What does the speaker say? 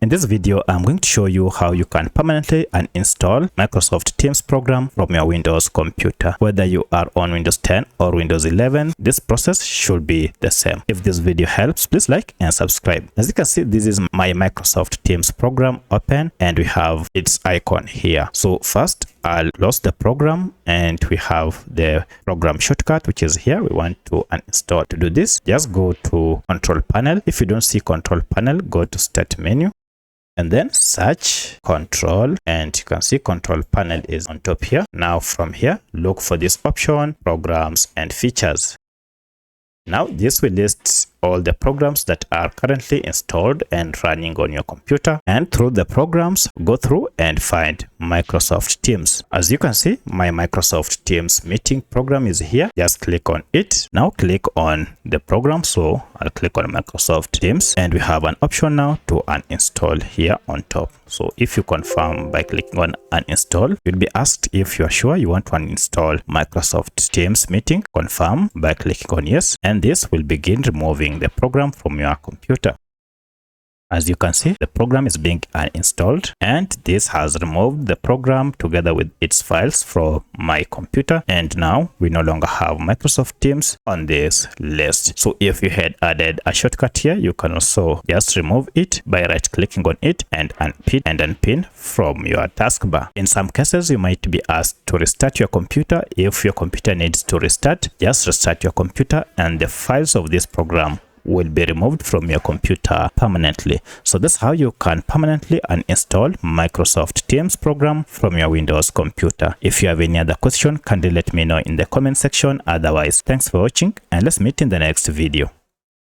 In this video, I'm going to show you how you can permanently uninstall Microsoft Teams program from your Windows computer. Whether you are on Windows 10 or Windows 11, this process should be the same. If this video helps, please like and subscribe. As you can see, this is my Microsoft Teams program open and we have its icon here. So first, I'll close the program and we have the program shortcut, which is here. We want to uninstall. To do this, just go to Control Panel. If you don't see Control Panel, go to Start menu. And then search Control, and you can see Control Panel is on top here. Now from here, look for this option, Programs and Features. Now this will list all the programs that are currently installed and running on your computer, and through the programs, go through and find Microsoft Teams. As you can see, my Microsoft Teams meeting program is here. Just click on it. Now click on the program. So I'll click on Microsoft Teams and we have an option now to uninstall here on top. So if you confirm by clicking on uninstall, you'll be asked if you are sure you want to uninstall Microsoft Teams meeting. Confirm by clicking on yes, and this will begin removing the program from your computer. As you can see, the program is being uninstalled, and this has removed the program together with its files from my computer, and now we no longer have Microsoft Teams on this list. So if you had added a shortcut here, you can also just remove it by right clicking on it and unpin from your taskbar. In some cases, you might be asked to restart your computer. If your computer needs to restart, just restart your computer and the files of this program will be removed from your computer permanently. So that's how you can permanently uninstall Microsoft Teams program from your Windows computer. If you have any other question, kindly let me know in the comment section. Otherwise, thanks for watching and let's meet in the next video.